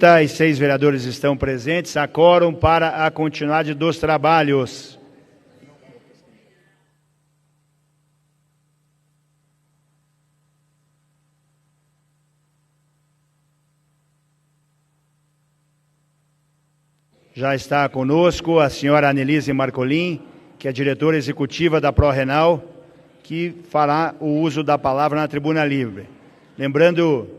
36 vereadores estão presentes. Há quórum para a continuidade dos trabalhos. Já está conosco a senhora Anelise Marcolin, que é diretora executiva da ProRenal, que fará o uso da palavra na tribuna livre. Lembrando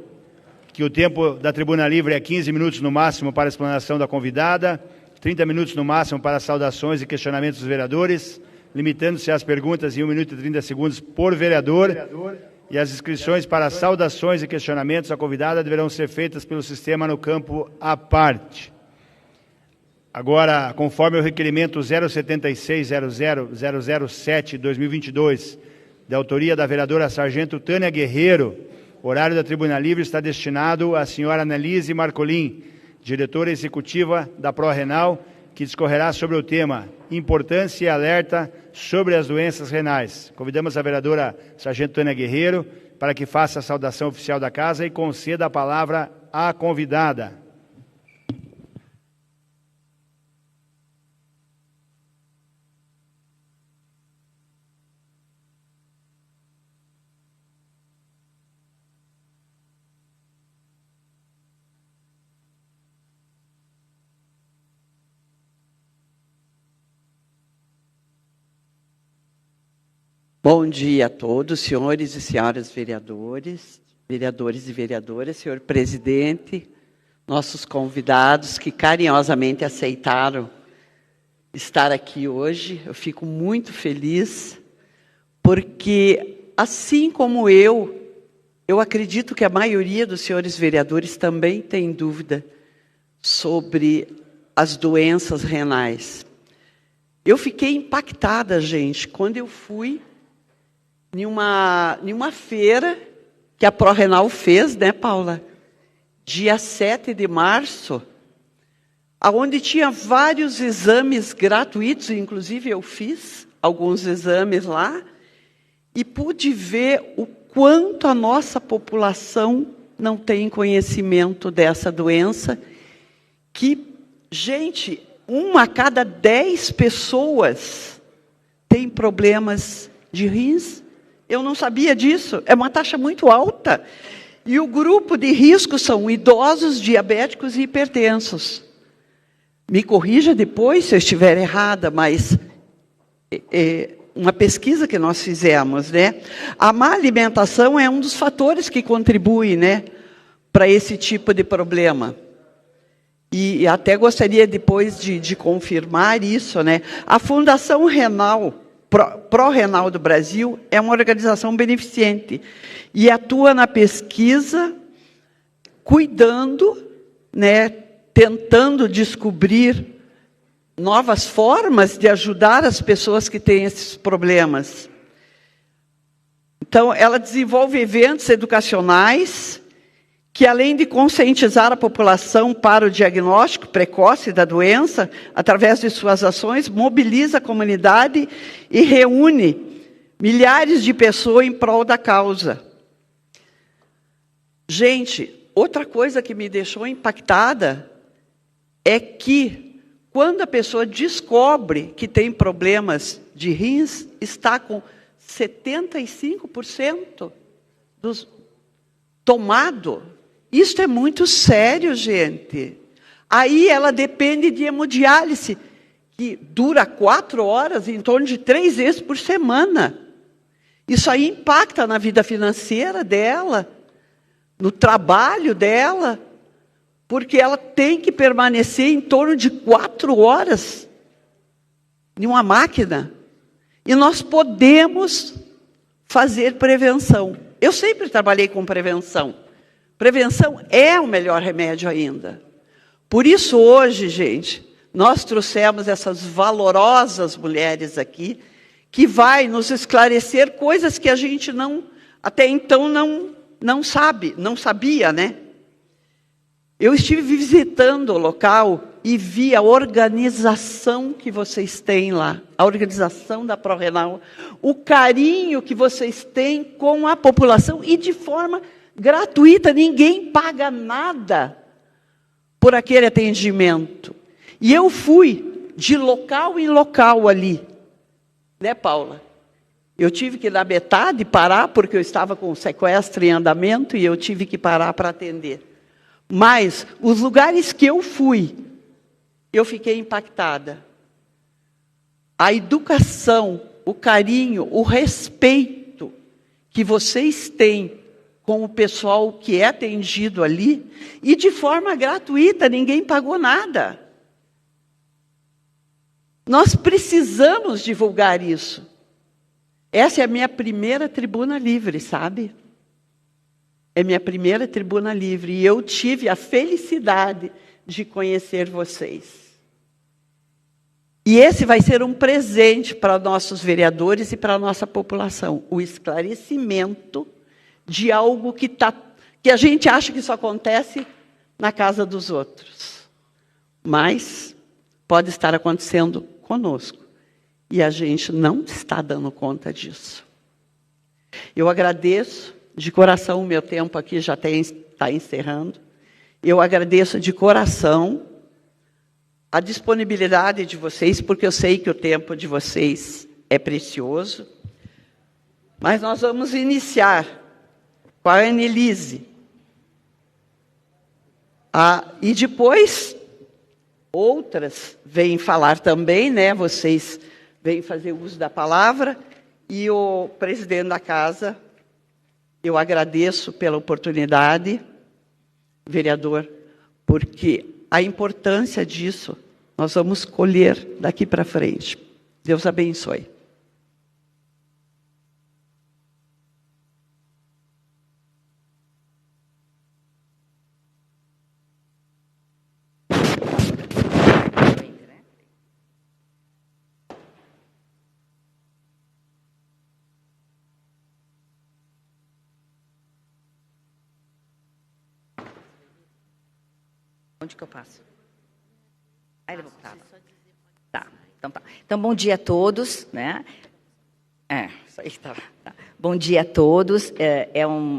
que o tempo da tribuna livre é 15 minutos no máximo para a explanação da convidada, 30 minutos no máximo para saudações e questionamentos dos vereadores, limitando-se às perguntas em 1 minuto e 30 segundos por vereador, e as inscrições para saudações e questionamentos à convidada deverão ser feitas pelo sistema no campo à parte. Agora, conforme o requerimento 076.00.007/2022, de autoria da vereadora Sargento Tânia Guerreiro, o horário da tribuna livre está destinado à senhora Anelise Marcolin, diretora executiva da ProRenal, que discorrerá sobre o tema Importância e alerta sobre as doenças renais. Convidamos a vereadora Sargento Tânia Guerreiro para que faça a saudação oficial da casa e conceda a palavra à convidada. Bom dia a todos, senhores e senhoras vereadores, vereadores e vereadoras, senhor presidente, nossos convidados que carinhosamente aceitaram estar aqui hoje. Eu fico muito feliz, porque, assim como eu acredito que a maioria dos senhores vereadores também tem dúvida sobre as doenças renais. Eu fiquei impactada, gente, quando eu fui em uma feira que a ProRenal fez, né, Paula? Dia 7 de março, onde tinha vários exames gratuitos, inclusive eu fiz alguns exames lá, e pude ver o quanto a nossa população não tem conhecimento dessa doença, que, gente, 1 a cada 10 pessoas tem problemas de rins. Eu não sabia disso, é uma taxa muito alta. E o grupo de risco são idosos, diabéticos e hipertensos. Me corrija depois se eu estiver errada, mas uma pesquisa que nós fizemos, né? A má alimentação é um dos fatores que contribui, né, para esse tipo de problema. E até gostaria depois de confirmar isso, né? A Fundação Renal, ProRenal do Brasil, é uma organização beneficente e atua na pesquisa, cuidando, né, tentando descobrir novas formas de ajudar as pessoas que têm esses problemas. Então, ela desenvolve eventos educacionais que, além de conscientizar a população para o diagnóstico precoce da doença, através de suas ações, mobiliza a comunidade e reúne milhares de pessoas em prol da causa. Gente, outra coisa que me deixou impactada é que, quando a pessoa descobre que tem problemas de rins, está com 75% dos tomado. Isso é muito sério, gente. Aí ela depende de hemodiálise, que dura 4 horas, em torno de 3 vezes por semana. Isso aí impacta na vida financeira dela, no trabalho dela, porque ela tem que permanecer em torno de 4 horas em uma máquina. E nós podemos fazer prevenção. Eu sempre trabalhei com prevenção. Prevenção é o melhor remédio ainda. Por isso, hoje, gente, nós trouxemos essas valorosas mulheres aqui, que vai nos esclarecer coisas que a gente até então não sabia, né? Eu estive visitando o local e vi a organização que vocês têm lá, a organização da ProRenal, o carinho que vocês têm com a população e de forma gratuita, ninguém paga nada por aquele atendimento. E eu fui de local em local ali. Né, Paula? Eu tive que, na metade, parar, porque eu estava com o sequestro em andamento e eu tive que parar para atender. Mas, os lugares que eu fui, eu fiquei impactada. A educação, o carinho, o respeito que vocês têm com o pessoal que é atendido ali, e de forma gratuita, ninguém pagou nada. Nós precisamos divulgar isso. Essa é a minha primeira tribuna livre, sabe? É minha primeira tribuna livre. E eu tive a felicidade de conhecer vocês. E esse vai ser um presente para nossos vereadores e para a nossa população. O esclarecimento de algo que a gente acha que isso acontece na casa dos outros. Mas pode estar acontecendo conosco. E a gente não está dando conta disso. Eu agradeço de coração, o meu tempo aqui já está encerrando. Eu agradeço de coração a disponibilidade de vocês, porque eu sei que o tempo de vocês é precioso. Mas nós vamos iniciar com a Annelise. E depois, outras vêm falar também, né? Vocês vêm fazer uso da palavra. E o presidente da casa, eu agradeço pela oportunidade, vereador, porque a importância disso nós vamos colher daqui para frente. Deus abençoe. Onde que eu passo? Aí ele voltava. Tá, então tá. Então, bom dia a todos, né? Isso aí estava. Tá. Bom dia a todos.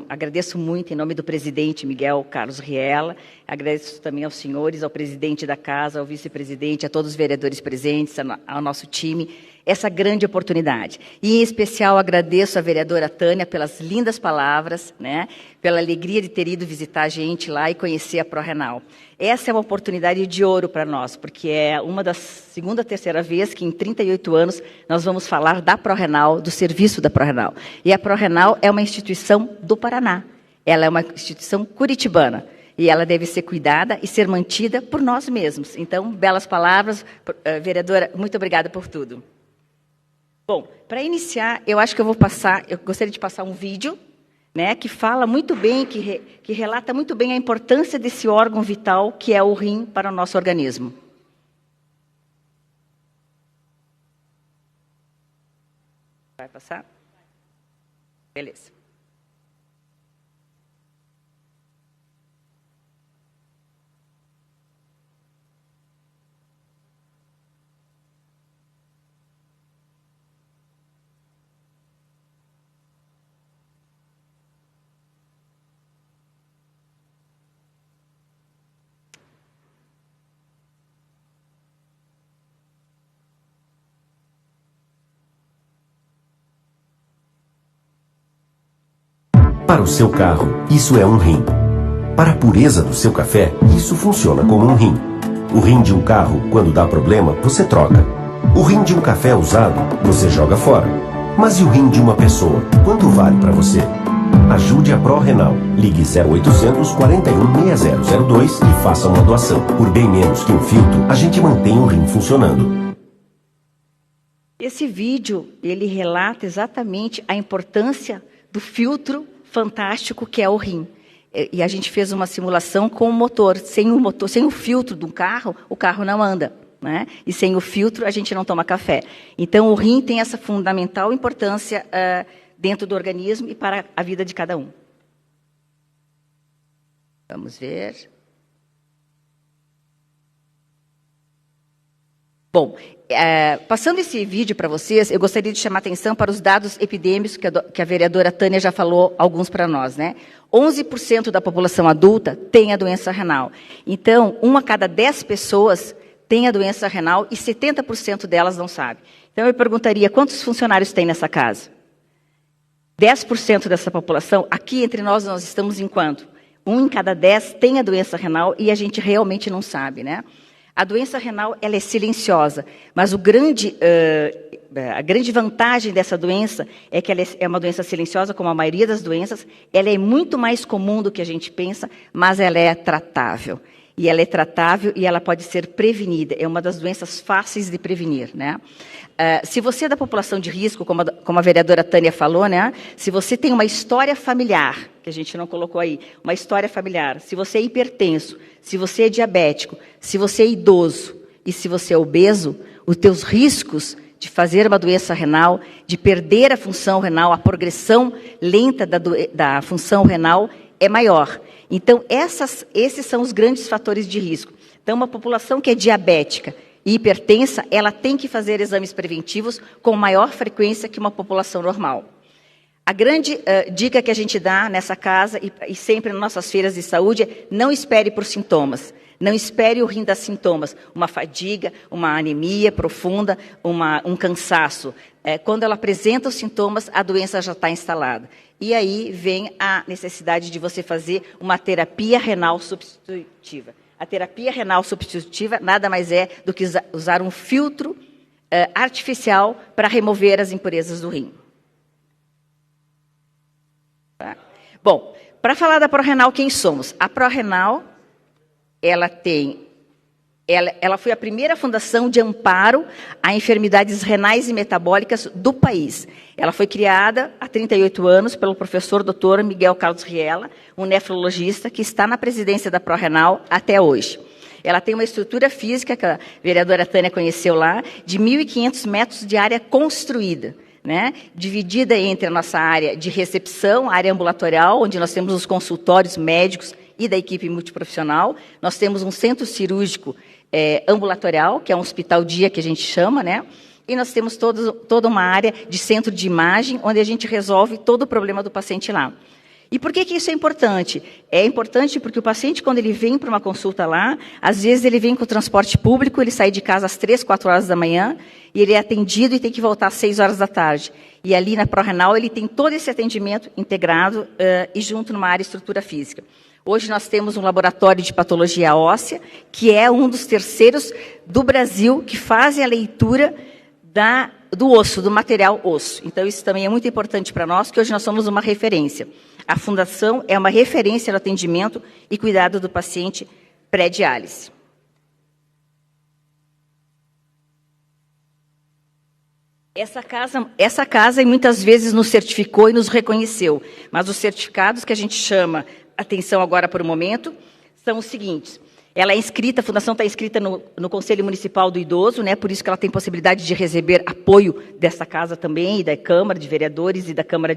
Agradeço muito em nome do presidente Miguel Carlos Riela. Agradeço também aos senhores, ao presidente da casa, ao vice-presidente, a todos os vereadores presentes, ao nosso time, essa grande oportunidade. E, em especial, agradeço à vereadora Tânia pelas lindas palavras, né? Pela alegria de ter ido visitar a gente lá e conhecer a ProRenal. Essa é uma oportunidade de ouro para nós, porque é uma das segunda, terceira vez que em 38 anos nós vamos falar da ProRenal, do serviço da ProRenal. E a ProRenal é uma instituição do Paraná. Ela é uma instituição curitibana. E ela deve ser cuidada e ser mantida por nós mesmos. Então, belas palavras. Vereadora, muito obrigada por tudo. Bom, para iniciar, eu acho que eu gostaria de passar um vídeo, né, que fala muito bem, que relata muito bem a importância desse órgão vital que é o rim para o nosso organismo. Vai passar? Beleza. Para o seu carro, isso é um rim. Para a pureza do seu café, isso funciona como um rim. O rim de um carro, quando dá problema, você troca. O rim de um café usado, você joga fora. Mas e o rim de uma pessoa? Quanto vale para você? Ajude a ProRenal. Ligue 0800 41 6002 e faça uma doação. Por bem menos que um filtro, a gente mantém o rim funcionando. Esse vídeo, ele relata exatamente a importância do filtro fantástico que é o rim. E a gente fez uma simulação com o motor. Sem o filtro do carro, o carro não anda, né? E sem o filtro, a gente não toma café. Então, o rim tem essa fundamental importância dentro do organismo e para a vida de cada um. Vamos ver. Bom, passando esse vídeo para vocês, eu gostaria de chamar a atenção para os dados epidêmicos que a vereadora Tânia já falou alguns para nós, né? 11% da população adulta tem a doença renal. Então, 1 a cada 10 pessoas tem a doença renal e 70% delas não sabe. Então, eu perguntaria, quantos funcionários tem nessa casa? 10% dessa população, aqui entre nós estamos em quanto? 1 em cada 10 tem a doença renal e a gente realmente não sabe, né? A doença renal, ela é silenciosa, mas a grande vantagem dessa doença é que ela é uma doença silenciosa, como a maioria das doenças, ela é muito mais comum do que a gente pensa, mas ela é tratável. E ela é tratável e ela pode ser prevenida. É uma das doenças fáceis de prevenir, né? Se você é da população de risco, como a vereadora Tânia falou, né? Se você tem uma história familiar, que a gente não colocou aí, uma história familiar, se você é hipertenso, se você é diabético, se você é idoso e se você é obeso, os teus riscos de fazer uma doença renal, de perder a função renal, a progressão lenta da função renal é maior. Então, esses são os grandes fatores de risco. Então, uma população que é diabética e hipertensa, ela tem que fazer exames preventivos com maior frequência que uma população normal. A grande dica que a gente dá nessa casa e sempre nas nossas feiras de saúde é não espere por sintomas. Não espere o rim dar sintomas. Uma fadiga, uma anemia profunda, um cansaço. Quando ela apresenta os sintomas, a doença já está instalada. E aí vem a necessidade de você fazer uma terapia renal substitutiva. A terapia renal substitutiva nada mais é do que usar um filtro artificial para remover as impurezas do rim. Tá? Bom, para falar da ProRenal, quem somos? A ProRenal, ela foi a primeira fundação de amparo a enfermidades renais e metabólicas do país. Ela foi criada há 38 anos pelo professor Dr. Miguel Carlos Riela, um nefrologista que está na presidência da ProRenal até hoje. Ela tem uma estrutura física, que a vereadora Tânia conheceu lá, de 1.500 metros de área construída, né? Dividida entre a nossa área de recepção, área ambulatorial, onde nós temos os consultórios médicos e da equipe multiprofissional. Nós temos um centro cirúrgico ambulatorial, que é um hospital-dia que a gente chama, né? E nós temos toda uma área de centro de imagem, onde a gente resolve todo o problema do paciente lá. E por que isso é importante? É importante porque o paciente, quando ele vem para uma consulta lá, às vezes ele vem com o transporte público, ele sai de casa às 3, 4 horas da manhã, e ele é atendido e tem que voltar às 6 horas da tarde. E ali na ProRenal ele tem todo esse atendimento integrado e junto numa área de estrutura física. Hoje nós temos um laboratório de patologia óssea, que é um dos terceiros do Brasil que fazem a leitura do osso, do material osso. Então, isso também é muito importante para nós, que hoje nós somos uma referência. A Fundação é uma referência no atendimento e cuidado do paciente pré-diálise. Essa casa muitas vezes nos certificou e nos reconheceu, mas os certificados que a gente chama atenção agora por um momento são os seguintes. Ela é inscrita, a Fundação está inscrita no Conselho Municipal do Idoso, né? Por isso que ela tem possibilidade de receber apoio dessa casa também, e da Câmara de Vereadores e da Câmara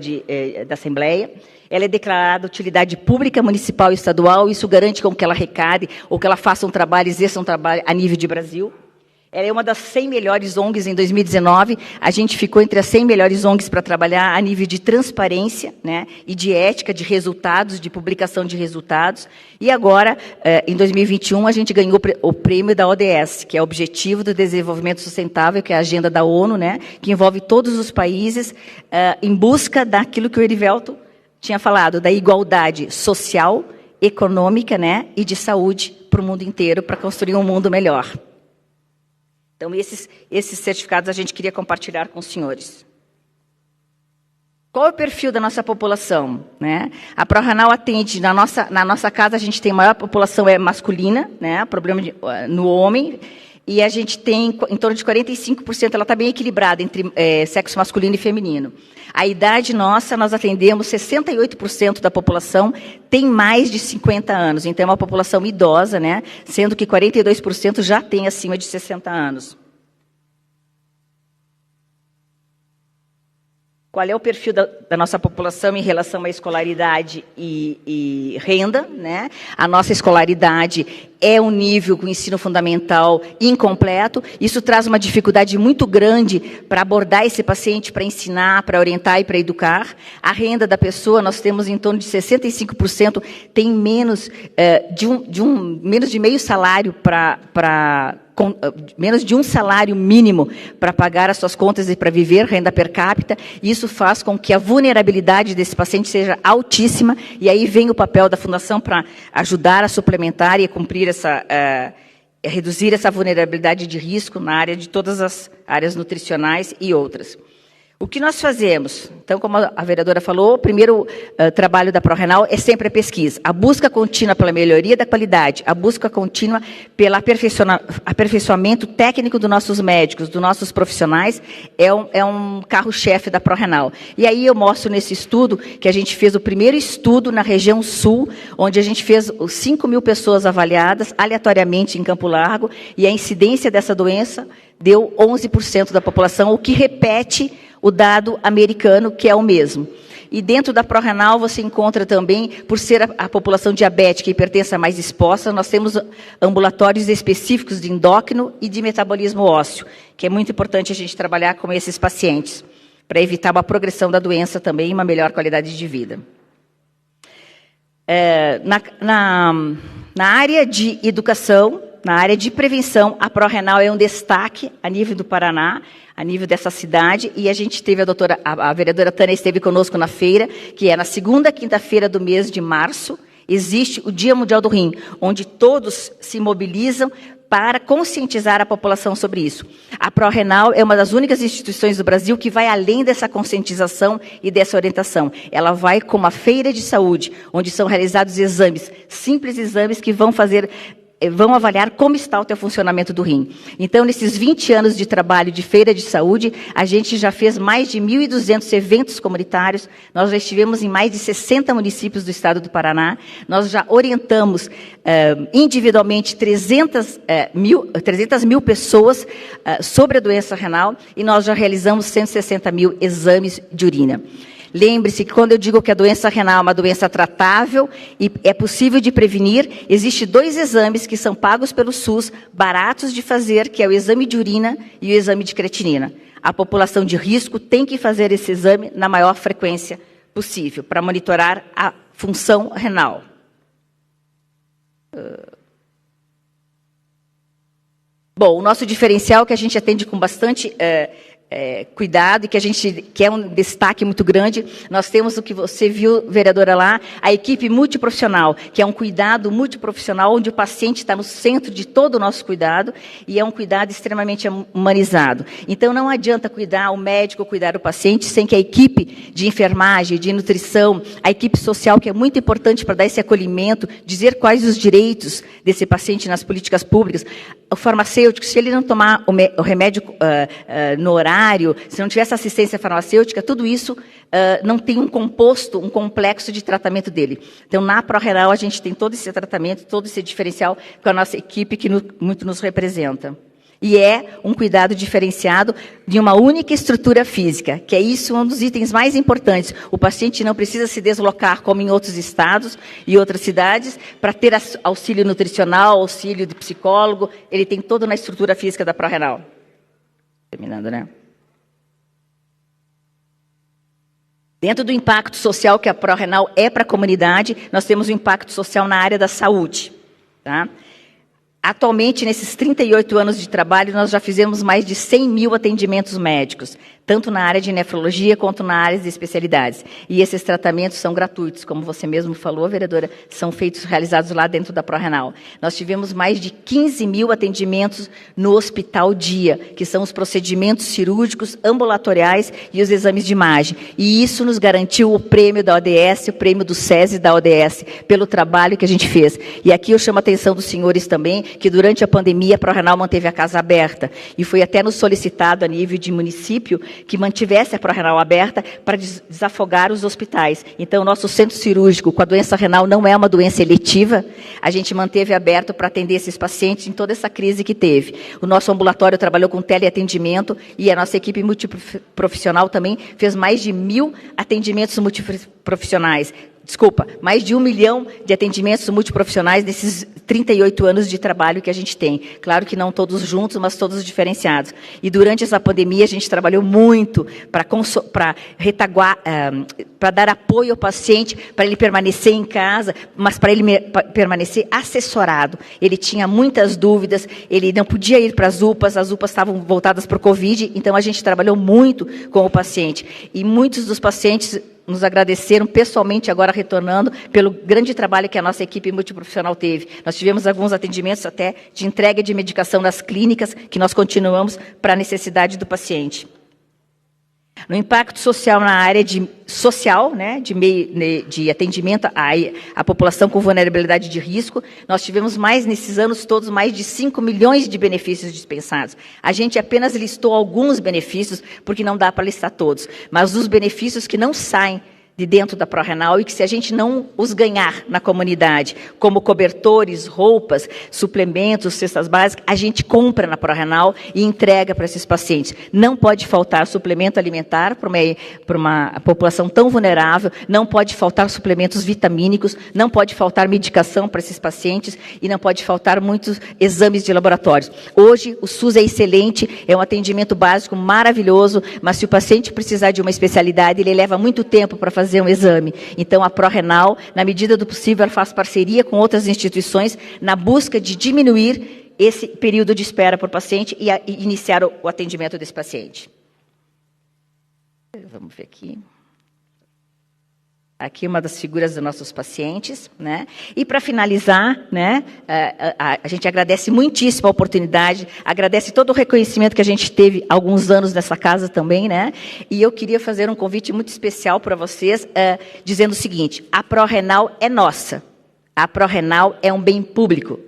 da Assembleia. Ela é declarada utilidade pública municipal e estadual, isso garante com que ela arrecade ou que ela faça um trabalho, exerça um trabalho a nível de Brasil. Ela é uma das 100 melhores ONGs em 2019. A gente ficou entre as 100 melhores ONGs para trabalhar a nível de transparência, né, e de ética, de resultados, de publicação de resultados. E agora, em 2021, a gente ganhou o prêmio da ODS, que é o Objetivo do Desenvolvimento Sustentável, que é a agenda da ONU, né, que envolve todos os países em busca daquilo que o Erivelto tinha falado, da igualdade social, econômica, né, e de saúde para o mundo inteiro, para construir um mundo melhor. Então, esses certificados a gente queria compartilhar com os senhores. Qual é o perfil da nossa população, né? A ProRenal atende, na nossa casa a gente tem a maior população masculina, né? Problema no homem, e a gente tem em torno de 45%, ela está bem equilibrada entre sexo masculino e feminino. A idade nossa, nós atendemos 68% da população tem mais de 50 anos, então é uma população idosa, né? Sendo que 42% já tem acima de 60 anos. qual é o perfil da nossa população em relação à escolaridade e renda, né? A nossa escolaridade é um nível com ensino fundamental incompleto. Isso traz uma dificuldade muito grande para abordar esse paciente, para ensinar, para orientar e para educar. A renda da pessoa, nós temos em torno de 65%, tem menos menos de meio salário menos de um salário mínimo para pagar as suas contas e para viver, renda per capita. Isso faz com que a vulnerabilidade desse paciente seja altíssima, e aí vem o papel da Fundação para ajudar a suplementar e a cumprir reduzir essa vulnerabilidade de risco na área de todas as áreas nutricionais e outras. O que nós fazemos? Então, como a vereadora falou, o primeiro trabalho da ProRenal é sempre a pesquisa. A busca contínua pela melhoria da qualidade, a busca contínua pelo aperfeiçoamento técnico dos nossos médicos, dos nossos profissionais, é um carro-chefe da ProRenal. E aí eu mostro nesse estudo que a gente fez o primeiro estudo na região sul, onde a gente fez 5.000 pessoas avaliadas aleatoriamente em Campo Largo, e a incidência dessa doença deu 11% da população, o que repete o dado americano, que é o mesmo. E dentro da ProRenal você encontra também, por ser a população diabética e hipertensa mais exposta, nós temos ambulatórios específicos de endócrino e de metabolismo ósseo, que é muito importante a gente trabalhar com esses pacientes, para evitar uma progressão da doença também e uma melhor qualidade de vida. Na área de educação, na área de prevenção, a ProRenal é um destaque a nível do Paraná, a nível dessa cidade, e a gente teve a vereadora Tânia esteve conosco na feira, que é na segunda quinta-feira do mês de março, existe o Dia Mundial do Rim, onde todos se mobilizam para conscientizar a população sobre isso. A ProRenal é uma das únicas instituições do Brasil que vai além dessa conscientização e dessa orientação. Ela vai com uma feira de saúde, onde são realizados exames, simples exames que vão avaliar como está o teu funcionamento do rim. Então, nesses 20 anos de trabalho de feira de saúde, a gente já fez mais de 1.200 eventos comunitários, nós já estivemos em mais de 60 municípios do estado do Paraná, nós já orientamos individualmente 300 mil pessoas sobre a doença renal, e nós já realizamos 160 mil exames de urina. Lembre-se que quando eu digo que a doença renal é uma doença tratável e é possível de prevenir, existem 2 exames que são pagos pelo SUS, baratos de fazer, que é o exame de urina e o exame de creatinina. A população de risco tem que fazer esse exame na maior frequência possível, para monitorar a função renal. Bom, o nosso diferencial que a gente atende com bastante cuidado e que é um destaque muito grande, nós temos o que você viu, vereadora, lá, a equipe multiprofissional, que é um cuidado multiprofissional onde o paciente está no centro de todo o nosso cuidado e é um cuidado extremamente humanizado. Então, não adianta cuidar o médico, cuidar o paciente, sem que a equipe de enfermagem, de nutrição, a equipe social, que é muito importante para dar esse acolhimento, dizer quais os direitos desse paciente nas políticas públicas. O farmacêutico, se ele não tomar o remédio no horário, se não tiver essa assistência farmacêutica, tudo isso não tem um complexo de tratamento dele. Então, na ProRenal, a gente tem todo esse tratamento, todo esse diferencial com a nossa equipe que muito nos representa. E é um cuidado diferenciado de uma única estrutura física, que é isso um dos itens mais importantes. O paciente não precisa se deslocar, como em outros estados e outras cidades, para ter auxílio nutricional, auxílio de psicólogo. Ele tem todo na estrutura física da ProRenal. Terminando, né? Dentro do impacto social que a ProRenal é para a comunidade, nós temos um impacto social na área da saúde. Tá? Atualmente, nesses 38 anos de trabalho, nós já fizemos mais de 100 mil atendimentos médicos, tanto na área de nefrologia quanto na área de especialidades. E esses tratamentos são gratuitos, como você mesmo falou, vereadora, são realizados lá dentro da ProRenal. Nós tivemos mais de 15 mil atendimentos no Hospital Dia, que são os procedimentos cirúrgicos, ambulatoriais e os exames de imagem. E isso nos garantiu o prêmio da ODS, o prêmio do SESI da ODS, pelo trabalho que a gente fez. E aqui eu chamo a atenção dos senhores também, que durante a pandemia a ProRenal manteve a casa aberta, e foi até nos solicitado a nível de município que mantivesse a ProRenal aberta para desafogar os hospitais. Então, o nosso centro cirúrgico com a doença renal não é uma doença eletiva, a gente manteve aberto para atender esses pacientes em toda essa crise que teve. O nosso ambulatório trabalhou com teleatendimento e a nossa equipe multiprofissional também fez mais de 1.000 atendimentos multiprofissionais. Desculpa, mais de 1 milhão de atendimentos multiprofissionais nesses 38 anos de trabalho que a gente tem. Claro que não todos juntos, mas todos diferenciados. E durante essa pandemia a gente trabalhou muito para retaguar, para dar apoio ao paciente, para ele permanecer em casa, mas para ele permanecer assessorado. Ele tinha muitas dúvidas, ele não podia ir para as UPAs estavam voltadas para o Covid, então a gente trabalhou muito com o paciente. E muitos dos pacientes nos agradeceram pessoalmente, agora retornando, pelo grande trabalho que a nossa equipe multiprofissional teve. Nós tivemos alguns atendimentos até de entrega de medicação nas clínicas, que nós continuamos para a necessidade do paciente. No impacto social na área de atendimento à população com vulnerabilidade de risco, nós tivemos nesses anos todos, mais de 5 milhões de benefícios dispensados. A gente apenas listou alguns benefícios, porque não dá para listar todos, mas os benefícios que não saem de dentro da ProRenal e que, se a gente não os ganhar na comunidade, como cobertores, roupas, suplementos, cestas básicas, a gente compra na ProRenal e entrega para esses pacientes. Não pode faltar suplemento alimentar para uma população tão vulnerável, não pode faltar suplementos vitamínicos, não pode faltar medicação para esses pacientes e não pode faltar muitos exames de laboratórios. Hoje, o SUS é excelente, é um atendimento básico maravilhoso, mas se o paciente precisar de uma especialidade, ele leva muito tempo para fazer um exame. Então, a ProRenal, na medida do possível, faz parceria com outras instituições na busca de diminuir esse período de espera para o paciente e iniciar o atendimento desse paciente. Vamos ver aqui. Aqui uma das figuras dos nossos pacientes, né? E para finalizar, né, a gente agradece muitíssimo a oportunidade, agradece todo o reconhecimento que a gente teve há alguns anos nessa casa também, né? E eu queria fazer um convite muito especial para vocês, dizendo o seguinte: a ProRenal é nossa, a ProRenal é um bem público,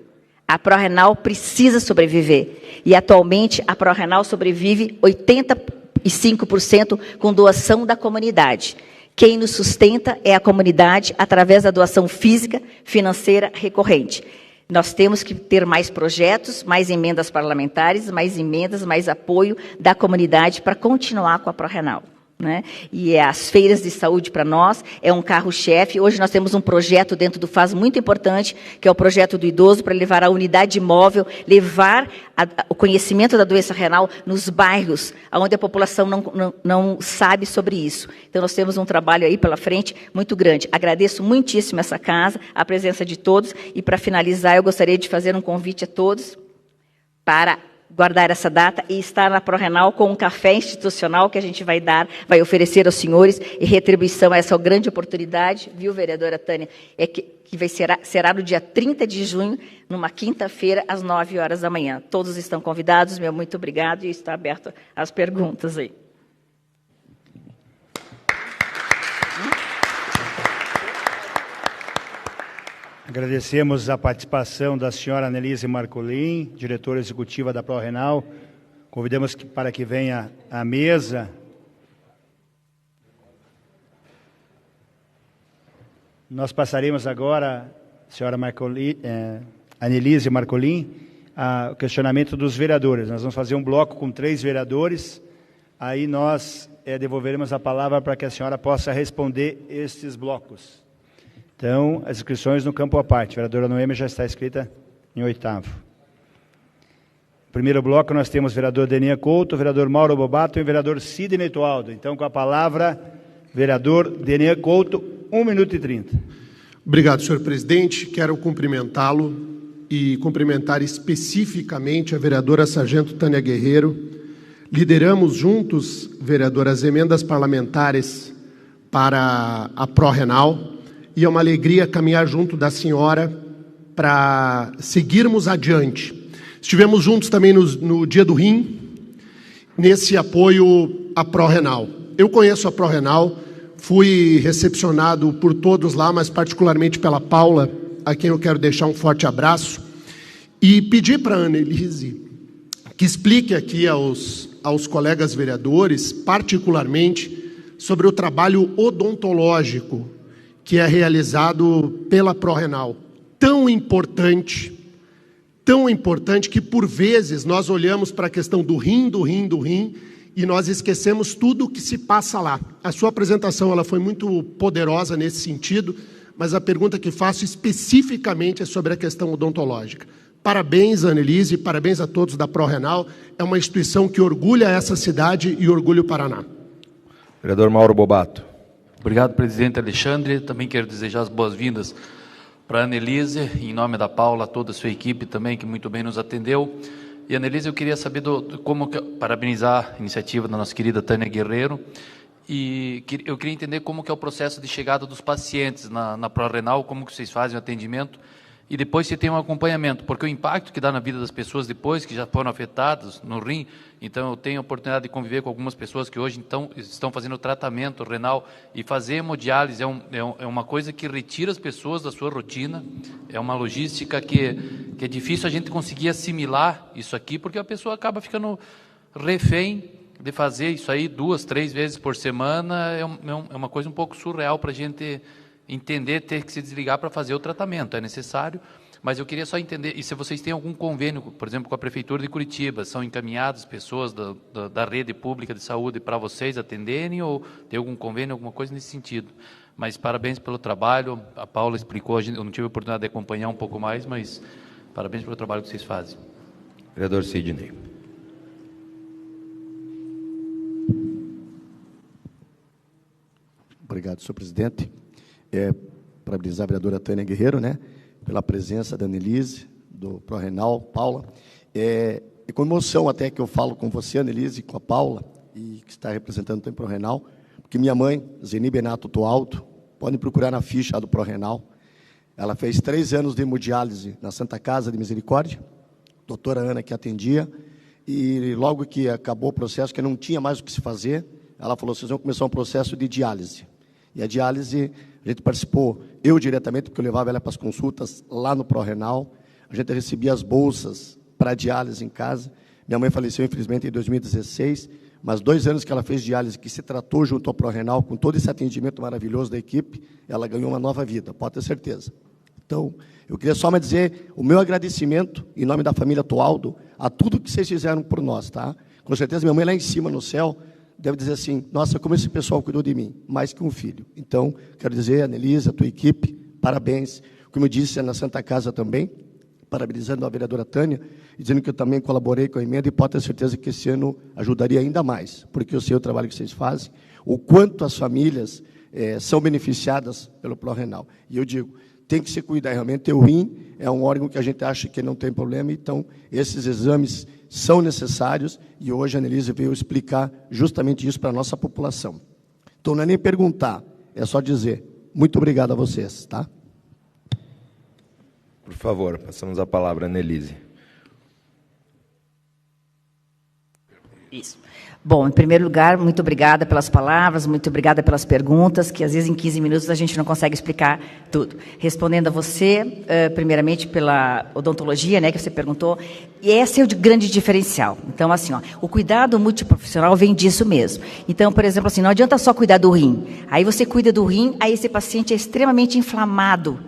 a ProRenal precisa sobreviver. E atualmente a ProRenal sobrevive 85% com doação da comunidade. Quem nos sustenta é a comunidade através da doação física, financeira, recorrente. Nós temos que ter mais projetos, mais emendas parlamentares, mais apoio da comunidade para continuar com a ProRenal, né? E as feiras de saúde para nós é um carro-chefe. Hoje nós temos um projeto dentro do FAS muito importante, que é o projeto do idoso, para levar a unidade móvel, levar o conhecimento da doença renal nos bairros, onde a população não sabe sobre isso. Então nós temos um trabalho aí pela frente muito grande. Agradeço muitíssimo essa casa, a presença de todos, e para finalizar eu gostaria de fazer um convite a todos para guardar essa data e estar na ProRenal com um café institucional que a gente vai oferecer aos senhores, e retribuição a essa grande oportunidade, viu, vereadora Tânia, será no dia 30 de junho, numa quinta-feira, às 9 horas da manhã. Todos estão convidados, meu muito obrigado, e está aberto às perguntas aí. Agradecemos a participação da senhora Annelise Marcolin, diretora executiva da ProRenal. Convidamos para que venha à mesa. Nós passaremos agora, senhora Annelise Marcolin, o questionamento dos vereadores. Nós vamos fazer um bloco com 3 vereadores, aí nós devolveremos a palavra para que a senhora possa responder estes blocos. Então, as inscrições no campo à parte. A vereadora Noêmia já está inscrita em 8º. No primeiro bloco, nós temos o vereador Denia Couto, o vereador Mauro Bobato e o vereador Sidney Toaldo. Então, com a palavra, vereador Denia Couto, 1 minuto e 30. Obrigado, senhor presidente. Quero cumprimentá-lo e cumprimentar especificamente a vereadora Sargento Tânia Guerreiro. Lideramos juntos, vereador, as emendas parlamentares para a ProRenal. E é uma alegria caminhar junto da senhora para seguirmos adiante. Estivemos juntos também no Dia do Rim, nesse apoio à ProRenal. Eu conheço a ProRenal, fui recepcionado por todos lá, mas particularmente pela Paula, a quem eu quero deixar um forte abraço, e pedi para a Annelise que explique aqui aos aos colegas vereadores, particularmente, sobre o trabalho odontológico que é realizado pela ProRenal. Tão importante que, por vezes, nós olhamos para a questão do rim, e nós esquecemos tudo o que se passa lá. A sua apresentação ela foi muito poderosa nesse sentido, mas a pergunta que faço especificamente é sobre a questão odontológica. Parabéns, Annelise, parabéns a todos da ProRenal. É uma instituição que orgulha essa cidade e orgulha o Paraná. Vereador Mauro Bobato. Obrigado, presidente Alexandre. Também quero desejar as boas-vindas para a Annelise, em nome da Paula, toda a sua equipe também, que muito bem nos atendeu. E, Annelise, eu queria saber parabenizar a iniciativa da nossa querida Tânia Guerreiro, e eu queria entender como que é o processo de chegada dos pacientes na ProRenal, como que vocês fazem o atendimento, e depois se tem um acompanhamento, porque o impacto que dá na vida das pessoas depois, que já foram afetadas no rim, então eu tenho a oportunidade de conviver com algumas pessoas que hoje estão fazendo tratamento renal, e fazer hemodiálise é uma coisa que retira as pessoas da sua rotina, é uma logística que é difícil a gente conseguir assimilar isso aqui, porque a pessoa acaba ficando refém de fazer isso aí 2, 3 vezes por semana, é uma coisa um pouco surreal para a gente entender, ter que se desligar para fazer o tratamento, é necessário, mas eu queria só entender, e se vocês têm algum convênio, por exemplo, com a Prefeitura de Curitiba, são encaminhadas pessoas da rede pública de saúde para vocês atenderem, ou tem algum convênio, alguma coisa nesse sentido? Mas parabéns pelo trabalho, a Paula explicou, eu não tive a oportunidade de acompanhar um pouco mais, mas parabéns pelo trabalho que vocês fazem. Vereador Sidney. Obrigado, senhor presidente. Parabenizar a vereadora Tânia Guerreiro, né, pela presença da Annelise, do ProRenal, Paula. É com emoção até que eu falo com você, Annelise, com a Paula, e que está representando também o ProRenal, porque minha mãe, Zeni Benato Toalto, podem procurar na ficha do ProRenal. Ela fez 3 anos de hemodiálise na Santa Casa de Misericórdia, doutora Ana que atendia, e logo que acabou o processo, que não tinha mais o que se fazer, ela falou, vocês vão começar um processo de diálise. E a diálise, a gente participou, eu diretamente, porque eu levava ela para as consultas lá no ProRenal, a gente recebia as bolsas para diálise em casa. Minha mãe faleceu, infelizmente, em 2016, mas 2 anos que ela fez diálise, que se tratou junto ao ProRenal, com todo esse atendimento maravilhoso da equipe, ela ganhou uma nova vida, pode ter certeza. Então, eu queria só me dizer o meu agradecimento, em nome da família Toaldo, a tudo que vocês fizeram por nós, tá? Com certeza, minha mãe lá em cima, no céu, deve dizer assim, nossa, como esse pessoal cuidou de mim, mais que um filho. Então, quero dizer, Annelise, a tua equipe, parabéns. Como eu disse, é na Santa Casa também, parabenizando a vereadora Tânia, dizendo que eu também colaborei com a emenda, e pode ter certeza que esse ano ajudaria ainda mais, porque eu sei o trabalho que vocês fazem, o quanto as famílias são beneficiadas pelo ProRenal. E eu digo, tem que se cuidar, realmente o rim é um órgão que a gente acha que não tem problema, então esses exames são necessários, e hoje a Annelise veio explicar justamente isso para a nossa população. Então, não é nem perguntar, é só dizer, muito obrigado a vocês, tá? Por favor, passamos a palavra, Annelise. Isso. Bom, em primeiro lugar, muito obrigada pelas palavras, muito obrigada pelas perguntas, que às vezes em 15 minutos a gente não consegue explicar tudo. Respondendo a você, primeiramente pela odontologia, né, que você perguntou, e esse é o grande diferencial. Então, assim, ó, o cuidado multiprofissional vem disso mesmo. Então, por exemplo, assim, não adianta só cuidar do rim. Aí você cuida do rim, aí esse paciente é extremamente inflamado.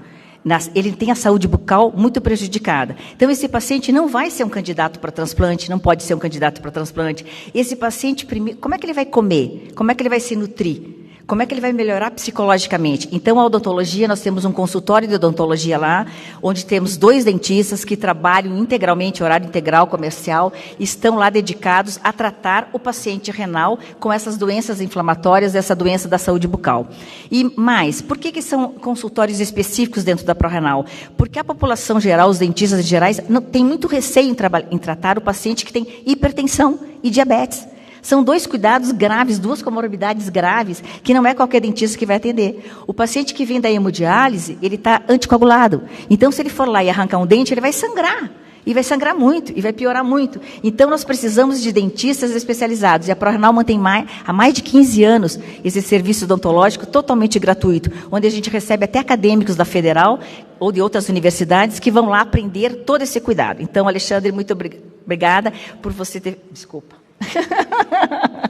Ele tem a saúde bucal muito prejudicada. Então, esse paciente não vai ser um candidato para transplante, não pode ser um candidato para transplante. Esse paciente, como é que ele vai comer? Como é que ele vai se nutrir? Como é que ele vai melhorar psicologicamente? Então, a odontologia, nós temos um consultório de odontologia lá, onde temos 2 dentistas que trabalham integralmente, horário integral, comercial, estão lá dedicados a tratar o paciente renal com essas doenças inflamatórias, essa doença da saúde bucal. E mais, por que são consultórios específicos dentro da ProRenal? Porque a população geral, os dentistas gerais, tem muito receio em tratar o paciente que tem hipertensão e diabetes. São 2 cuidados graves, 2 comorbidades graves, que não é qualquer dentista que vai atender. O paciente que vem da hemodiálise, ele está anticoagulado. Então, se ele for lá e arrancar um dente, ele vai sangrar. E vai sangrar muito, e vai piorar muito. Então, nós precisamos de dentistas especializados. E a ProRenal mantém há mais de 15 anos esse serviço odontológico totalmente gratuito, onde a gente recebe até acadêmicos da Federal ou de outras universidades que vão lá aprender todo esse cuidado. Então, Alexandre, muito obrigada por você ter... Desculpa.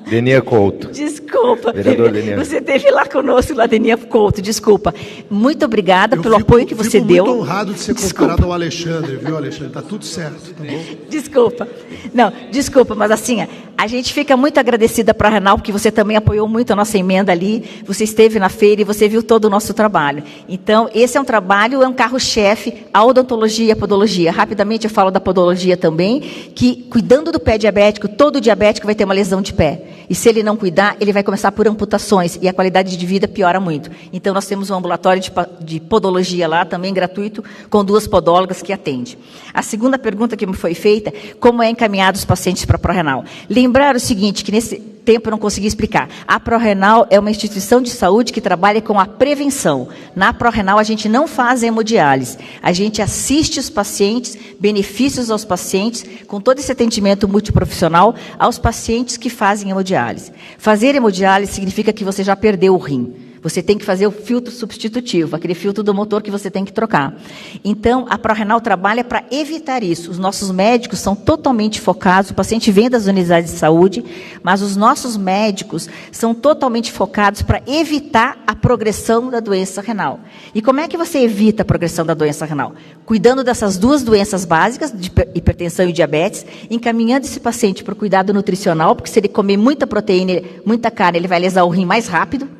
Denia Couto. Desculpa, Vereador Denia. você esteve lá conosco, lá, Denia Couto, desculpa. Muito obrigada pelo apoio que você deu. Eu fico muito honrado de ser comparado ao Alexandre, viu, Alexandre? Tá tudo certo, tá bom? Desculpa. Não, desculpa, mas assim, a gente fica muito agradecida para a Renal, porque você também apoiou muito a nossa emenda ali, você esteve na feira e você viu todo o nosso trabalho. Então, esse é um trabalho, é um carro-chefe, a odontologia e a podologia. Rapidamente eu falo da podologia também, que cuidando do pé diabético, todo diabético vai ter uma lesão de pé. E se ele não cuidar, ele vai começar por amputações e a qualidade de vida piora muito. Então, nós temos um ambulatório de podologia lá, também gratuito, com 2 podólogas que atendem. A segunda pergunta que me foi feita, como é encaminhado os pacientes para a ProRenal? Lembrar o seguinte, que nesse tempo eu não consegui explicar. A ProRenal é uma instituição de saúde que trabalha com a prevenção. Na ProRenal, a gente não faz hemodiálise. A gente assiste os pacientes, benefícios aos pacientes, com todo esse atendimento multiprofissional, aos pacientes que fazem hemodiálise. Fazer hemodiálise significa que você já perdeu o rim. Você tem que fazer o filtro substitutivo, aquele filtro do motor que você tem que trocar. Então, a ProRenal trabalha para evitar isso. Os nossos médicos são totalmente focados, o paciente vem das unidades de saúde, mas os nossos médicos são totalmente focados para evitar a progressão da doença renal. E como é que você evita a progressão da doença renal? Cuidando dessas 2 doenças básicas, de hipertensão e diabetes, encaminhando esse paciente para o cuidado nutricional, porque se ele comer muita proteína, muita carne, ele vai lesar o rim mais rápido.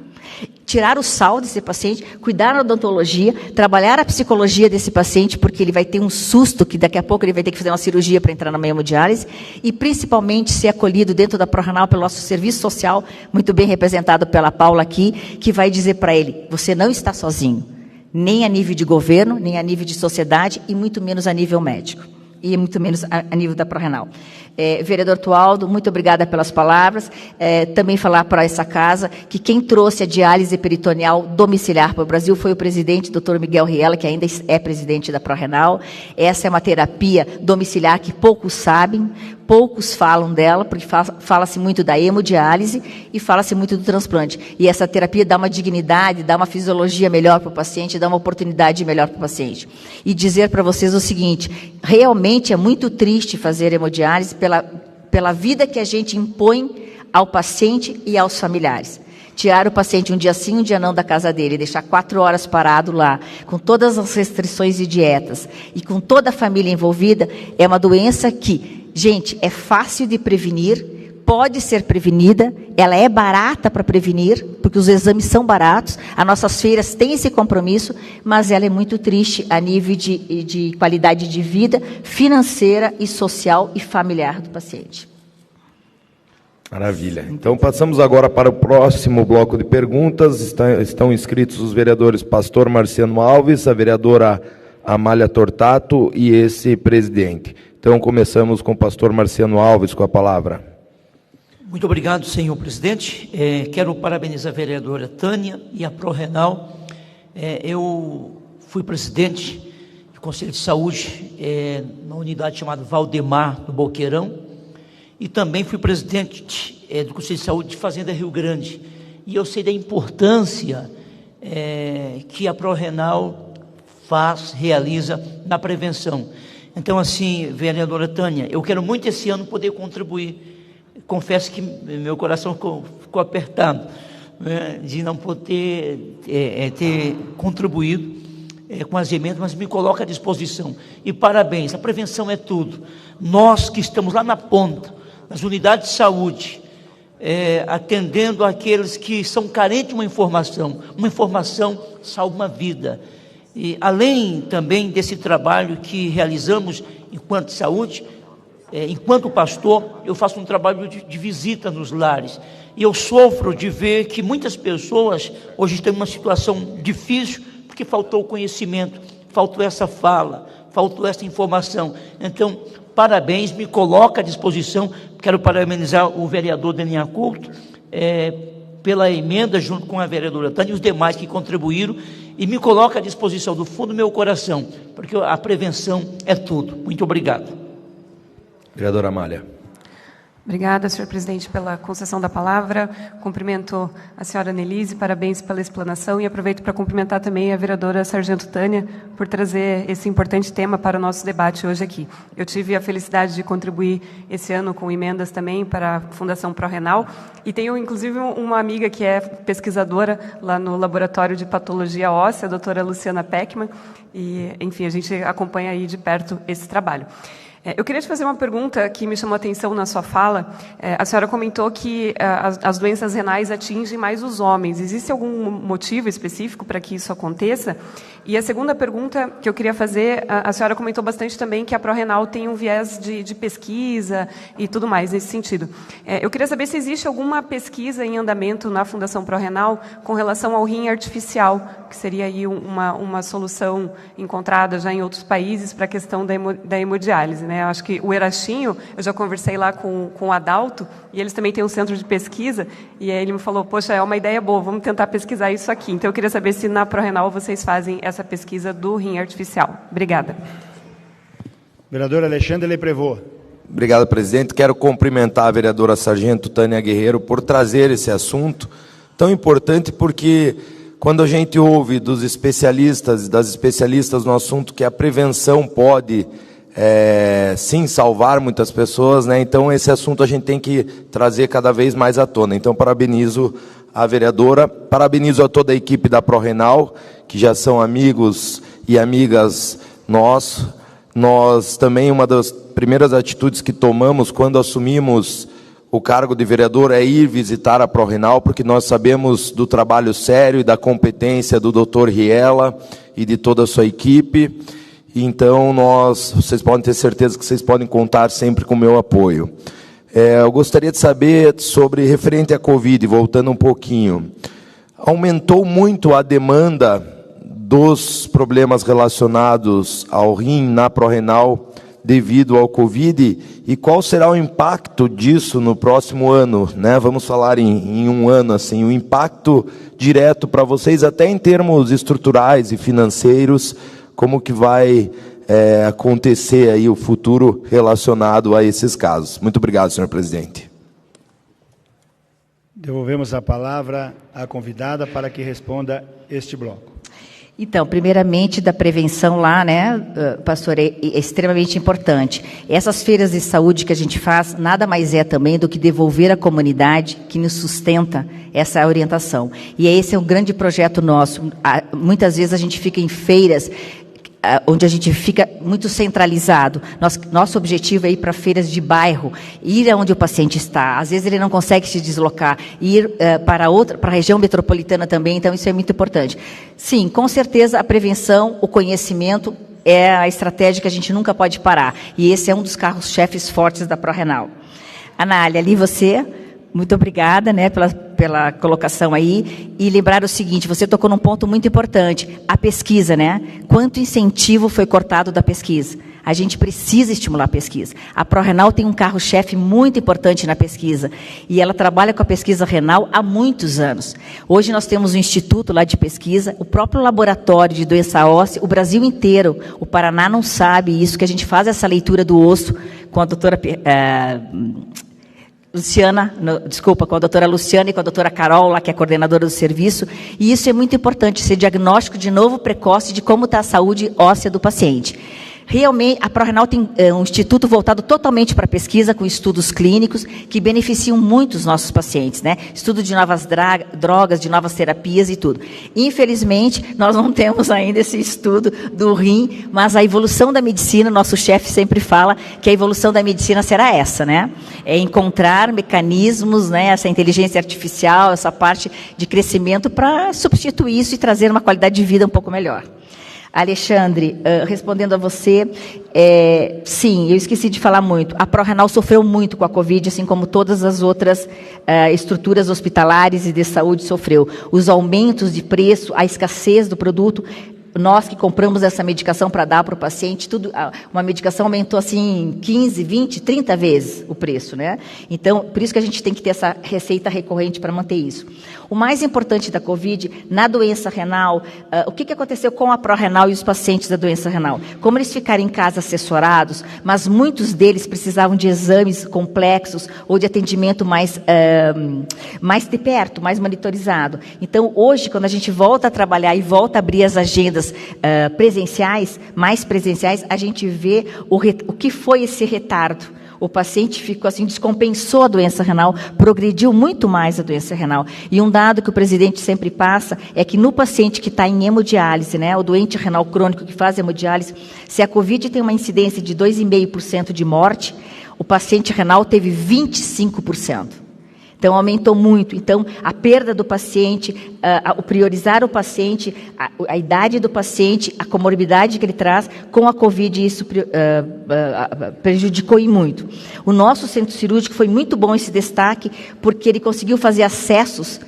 Tirar o sal desse paciente, cuidar da odontologia, trabalhar a psicologia desse paciente, porque ele vai ter um susto, que daqui a pouco ele vai ter que fazer uma cirurgia para entrar na hemodiálise, e principalmente ser acolhido dentro da ProRenal pelo nosso serviço social, muito bem representado pela Paula aqui, que vai dizer para ele, você não está sozinho, nem a nível de governo, nem a nível de sociedade, e muito menos a nível médico, e muito menos a nível da ProRenal. Vereador Tualdo, muito obrigada pelas palavras. Também falar para essa casa que quem trouxe a diálise peritoneal domiciliar para o Brasil foi o presidente, Dr. Miguel Riela, que ainda é presidente da ProRenal. Essa é uma terapia domiciliar que poucos sabem, poucos falam dela, porque fala-se muito da hemodiálise e fala-se muito do transplante. E essa terapia dá uma dignidade, dá uma fisiologia melhor para o paciente, dá uma oportunidade melhor para o paciente. E dizer para vocês o seguinte, realmente é muito triste fazer hemodiálise pela vida que a gente impõe ao paciente e aos familiares. Tirar o paciente um dia sim, um dia não da casa dele, deixar 4 horas parado lá, com todas as restrições e dietas, e com toda a família envolvida, é uma doença que, gente, é fácil de prevenir, pode ser prevenida, ela é barata para prevenir, porque os exames são baratos, as nossas feiras têm esse compromisso, mas ela é muito triste a nível de qualidade de vida financeira e social e familiar do paciente. Maravilha. Então, passamos agora para o próximo bloco de perguntas. Estão inscritos os vereadores Pastor Marciano Alves, a vereadora Amália Tortato e esse presidente. Então, começamos com o pastor Marciano Alves, com a palavra. Muito obrigado, senhor presidente. Quero parabenizar a vereadora Tânia e a ProRenal. Eu fui presidente do Conselho de Saúde na unidade chamada Valdemar, no Boqueirão, e também fui presidente do Conselho de Saúde de Fazenda Rio Grande. E eu sei da importância que a ProRenal realiza na prevenção. Então, assim, vereadora Tânia, eu quero muito esse ano poder contribuir. Confesso que meu coração ficou apertado, né, de não poder ter contribuído com as emendas, mas me coloca à disposição. E parabéns, a prevenção é tudo. Nós que estamos lá na ponta, nas unidades de saúde, atendendo aqueles que são carentes de uma informação salva uma vida. E além também desse trabalho que realizamos enquanto saúde, enquanto pastor, eu faço um trabalho de visita nos lares, e eu sofro de ver que muitas pessoas hoje estão em uma situação difícil, porque faltou o conhecimento, faltou essa fala, faltou essa informação. Então, parabéns, me coloca à disposição. Quero parabenizar o vereador Denia Couto pela emenda, junto com a vereadora Tânia e os demais que contribuíram, e me coloca à disposição do fundo do meu coração, porque a prevenção é tudo. Muito obrigado. Vereadora Amália. Obrigada, senhor presidente, pela concessão da palavra. Cumprimento a senhora Annelise, parabéns pela explanação e aproveito para cumprimentar também a vereadora Sargento Tânia por trazer esse importante tema para o nosso debate hoje aqui. Eu tive a felicidade de contribuir esse ano com emendas também para a Fundação ProRenal e tenho, inclusive, uma amiga que é pesquisadora lá no Laboratório de Patologia Óssea, a doutora Luciana Peckman, e, enfim, a gente acompanha aí de perto esse trabalho. Eu queria te fazer uma pergunta que me chamou a atenção na sua fala. A senhora comentou que as doenças renais atingem mais os homens. Existe algum motivo específico para que isso aconteça? E a segunda pergunta que eu queria fazer, a senhora comentou bastante também que a ProRenal tem um viés de pesquisa e tudo mais nesse sentido. Eu queria saber se existe alguma pesquisa em andamento na Fundação ProRenal com relação ao rim artificial, que seria aí uma solução encontrada já em outros países para a questão da hemodiálise, né? Acho que o Erachinho, eu já conversei lá com o Adalto, e eles também têm um centro de pesquisa, e aí ele me falou, poxa, é uma ideia boa, vamos tentar pesquisar isso aqui. Então eu queria saber se na ProRenal vocês fazem essa pesquisa do rim artificial. Obrigada. Vereador Alexandre Leprevot. Obrigado, presidente. Quero cumprimentar a vereadora Sargento Tânia Guerreiro por trazer esse assunto tão importante, porque quando a gente ouve dos especialistas, das especialistas no assunto, que a prevenção pode sim salvar muitas pessoas, né? Então esse assunto a gente tem que trazer cada vez mais à tona. Então parabenizo a vereadora, parabenizo a toda a equipe da ProRenal, que já são amigos e amigas nossos. Nós também, uma das primeiras atitudes que tomamos quando assumimos o cargo de vereador é ir visitar a ProRenal, porque nós sabemos do trabalho sério e da competência do Dr. Riela e de toda a sua equipe. Então, vocês podem ter certeza que vocês podem contar sempre com o meu apoio. Eu gostaria de saber sobre, referente à Covid, voltando um pouquinho, aumentou muito a demanda dos problemas relacionados ao rim na ProRenal devido ao Covid, e qual será o impacto disso no próximo ano, né? Vamos falar em um ano, assim, o impacto direto para vocês, até em termos estruturais e financeiros, como que vai acontecer aí o futuro relacionado a esses casos. Muito obrigado, senhor presidente. Devolvemos a palavra à convidada para que responda este bloco. Então, primeiramente, da prevenção lá, né, pastor, é extremamente importante. Essas feiras de saúde que a gente faz, nada mais é também do que devolver à comunidade que nos sustenta essa orientação. E esse é um grande projeto nosso. Muitas vezes a gente fica em feiras onde a gente fica muito centralizado. Nosso objetivo é ir para feiras de bairro, ir onde o paciente está. Às vezes ele não consegue se deslocar, ir para a região metropolitana também, então isso é muito importante. Sim, com certeza a prevenção, o conhecimento é a estratégia que a gente nunca pode parar. E esse é um dos carros-chefes fortes da ProRenal. Anália, ali você... Muito obrigada, né, pela colocação aí. E lembrar o seguinte, você tocou num ponto muito importante, a pesquisa, né? Quanto incentivo foi cortado da pesquisa? A gente precisa estimular a pesquisa. A ProRenal tem um carro-chefe muito importante na pesquisa. E ela trabalha com a pesquisa renal há muitos anos. Hoje nós temos um instituto lá de pesquisa, o próprio laboratório de doença óssea, o Brasil inteiro. O Paraná não sabe isso, que a gente faz essa leitura do osso com a doutora... com a doutora Luciana e com a doutora Carol, lá, que é a coordenadora do serviço, e isso é muito importante, ser diagnóstico de novo precoce de como está a saúde óssea do paciente. Realmente, a ProRenal tem um instituto voltado totalmente para a pesquisa, com estudos clínicos, que beneficiam muito os nossos pacientes, né? Estudo de novas drogas, de novas terapias e tudo. Infelizmente, nós não temos ainda esse estudo do rim, mas a evolução da medicina, nosso chefe sempre fala que a evolução da medicina será essa, né? É encontrar mecanismos, né? Essa inteligência artificial, essa parte de crescimento para substituir isso e trazer uma qualidade de vida um pouco melhor. Alexandre, respondendo a você, sim, eu esqueci de falar muito. A ProRenal sofreu muito com a Covid, assim como todas as outras estruturas hospitalares e de saúde sofreu. Os aumentos de preço, a escassez do produto, nós que compramos essa medicação para dar para o paciente, uma medicação aumentou assim 15, 20, 30 vezes o preço, né? Então, por isso que a gente tem que ter essa receita recorrente para manter isso. O mais importante da Covid, na doença renal, o que aconteceu com a pró-renal e os pacientes da doença renal? Como eles ficaram em casa assessorados, mas muitos deles precisavam de exames complexos ou de atendimento mais de perto, mais monitorizado. Então, hoje, quando a gente volta a trabalhar e volta a abrir as agendas presenciais, mais presenciais, a gente vê o que foi esse retardo. O paciente ficou assim, descompensou a doença renal, progrediu muito mais a doença renal. E um dado que o presidente sempre passa é que no paciente que está em hemodiálise, né, o doente renal crônico que faz hemodiálise, se a Covid tem uma incidência de 2,5% de morte, o paciente renal teve 25%. Então, aumentou muito. Então, a perda do paciente, o priorizar o paciente, a idade do paciente, a comorbidade que ele traz, com a Covid, isso prejudicou e muito. O nosso centro cirúrgico foi muito bom esse destaque, porque ele conseguiu fazer acessos,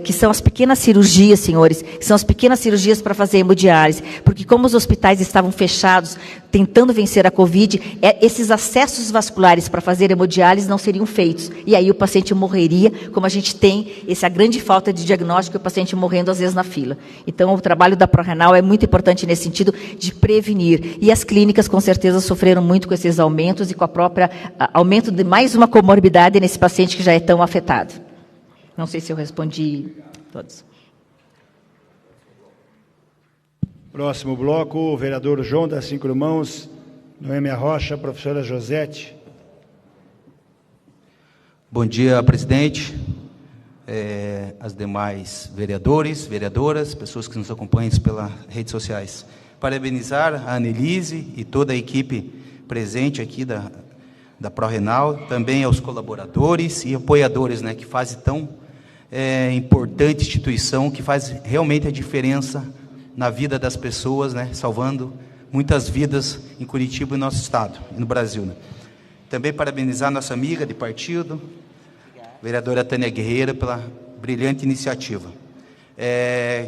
que são as pequenas cirurgias, senhores, que são as pequenas cirurgias para fazer hemodiálise, porque como os hospitais estavam fechados, tentando vencer a Covid, esses acessos vasculares para fazer hemodiálise não seriam feitos, e aí o paciente morreria, como a gente tem essa grande falta de diagnóstico, o paciente morrendo às vezes na fila. Então, o trabalho da pró-renal é muito importante nesse sentido de prevenir, e as clínicas com certeza sofreram muito com esses aumentos e com a própria aumento de mais uma comorbidade nesse paciente que já é tão afetado. Não sei se eu respondi todos. Próximo bloco, o vereador João das Cinco Irmãos, Noêmia Rocha, professora Josete. Bom dia, presidente, as demais vereadores, vereadoras, pessoas que nos acompanham pelas redes sociais. Parabenizar a Annelise e toda a equipe presente aqui da pró-renal, também aos colaboradores e apoiadores, né, que fazem tão importante instituição, que faz realmente a diferença na vida das pessoas, né, salvando muitas vidas em Curitiba e no nosso estado, e no Brasil. Né. Também parabenizar nossa amiga de partido, vereadora Tânia Guerreiro, pela brilhante iniciativa.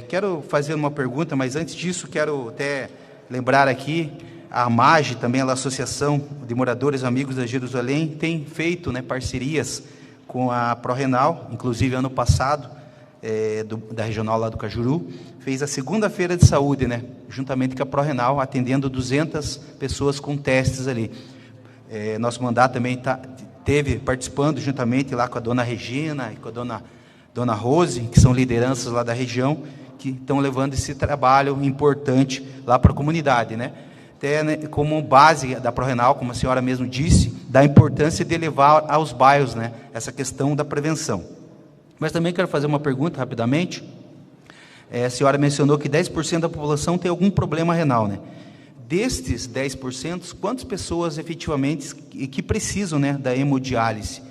Quero fazer uma pergunta, mas antes disso, quero até lembrar aqui, a AMAGE, também a Associação de Moradores Amigos da Jerusalém, tem feito, né, parcerias com a pró-renal, inclusive ano passado, da regional lá do Cajuru, fez a segunda-feira de saúde, né, juntamente com a pró-renal, atendendo 200 pessoas com testes ali. Nosso mandato também teve participando juntamente lá com a dona Regina e com a dona Rose, que são lideranças lá da região, que estão levando esse trabalho importante lá para a comunidade, né? Até, né, como base da pró-renal, como a senhora mesmo disse, da importância de levar aos bairros, né, essa questão da prevenção. Mas também quero fazer uma pergunta rapidamente. A senhora mencionou que 10% da população tem algum problema renal, né? Destes 10%, quantas pessoas efetivamente que precisam, né, da hemodiálise?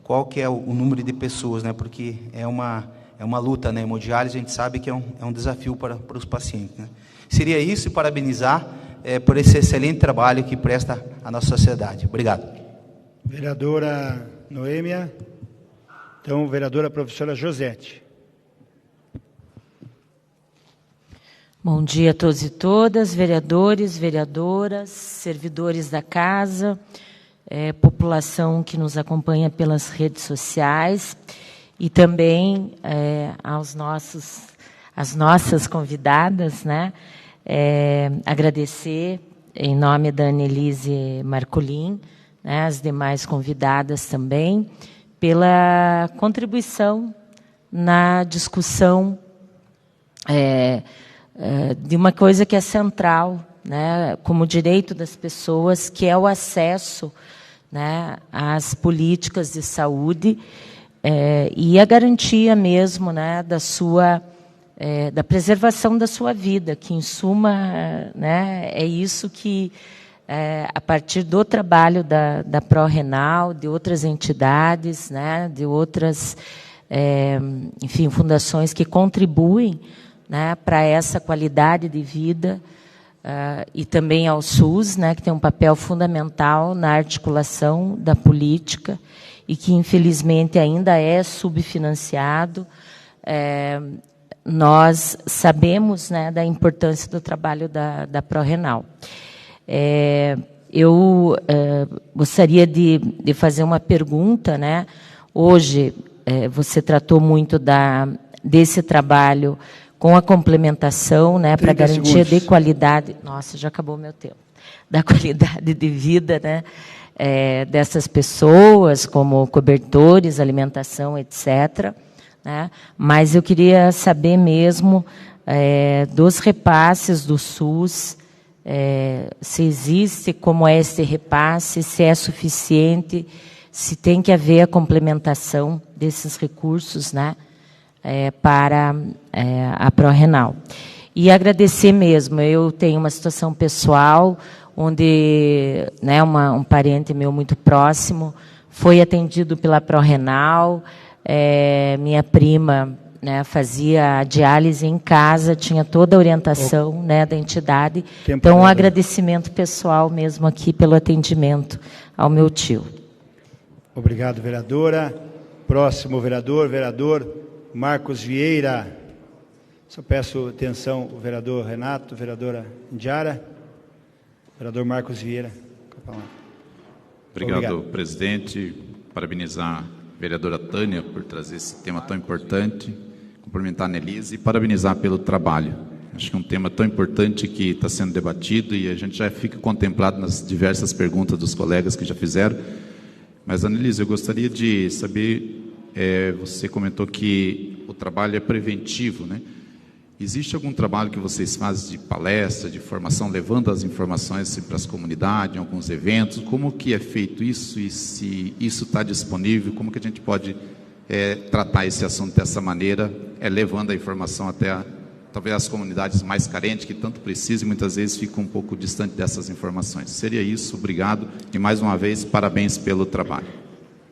Qual que é o número de pessoas, né? Porque é uma luta, né? Hemodiálise, a gente sabe que é um desafio para os pacientes, né? Seria isso, e parabenizar por esse excelente trabalho que presta à nossa sociedade. Obrigado. Vereadora Noêmia. Então, vereadora professora Josete. Bom dia a todos e todas, vereadores, vereadoras, servidores da casa, população que nos acompanha pelas redes sociais e também às nossas convidadas, né? Agradecer em nome da Annelise Marcolin, né, as demais convidadas também, pela contribuição na discussão de uma coisa que é central, né, como direito das pessoas, que é o acesso, né, às políticas de saúde e a garantia mesmo, né, da preservação da sua vida, que em suma, né, é isso que a partir do trabalho da pró-renal, de outras entidades, né, de outras, enfim, fundações que contribuem, né, para essa qualidade de vida, e também ao SUS, né, que tem um papel fundamental na articulação da política e que, infelizmente, ainda é subfinanciado. nós sabemos, né, da importância do trabalho da ProRenal. Eu gostaria de fazer uma pergunta, né? Hoje, você tratou muito desse trabalho com a complementação, né, para garantia de qualidade. Nossa, já acabou o meu tempo. Da qualidade de vida, né, dessas pessoas, como cobertores, alimentação, etc. Né? Mas eu queria saber mesmo dos repasses do SUS, se existe, como é esse repasse, se é suficiente, se tem que haver a complementação desses recursos, né, para a ProRenal. E agradecer mesmo, eu tenho uma situação pessoal, onde, né, um parente meu muito próximo foi atendido pela ProRenal, minha prima, né, fazia a diálise em casa, tinha toda a orientação, né, da entidade. Então, um agradecimento pessoal mesmo aqui pelo atendimento ao meu tio. Obrigado, vereadora. Próximo vereador Marcos Vieira. Só peço atenção o vereador Renato, vereadora Indiara. Vereador Marcos Vieira. Obrigado, presidente. Parabenizar a vereadora Tânia por trazer esse tema tão importante. Cumprimentar a Annelise e parabenizar pelo trabalho. Acho que é um tema tão importante que está sendo debatido e a gente já fica contemplado nas diversas perguntas dos colegas que já fizeram. Mas, Annelise, eu gostaria de saber, você comentou que o trabalho é preventivo, né? Existe algum trabalho que vocês fazem de palestra, de formação, levando as informações para as comunidades, em alguns eventos? Como que é feito isso e se isso está disponível? Como que a gente pode tratar esse assunto dessa maneira, levando a informação até talvez as comunidades mais carentes, que tanto precisam e muitas vezes ficam um pouco distante dessas informações? Seria isso, obrigado. E mais uma vez, parabéns pelo trabalho.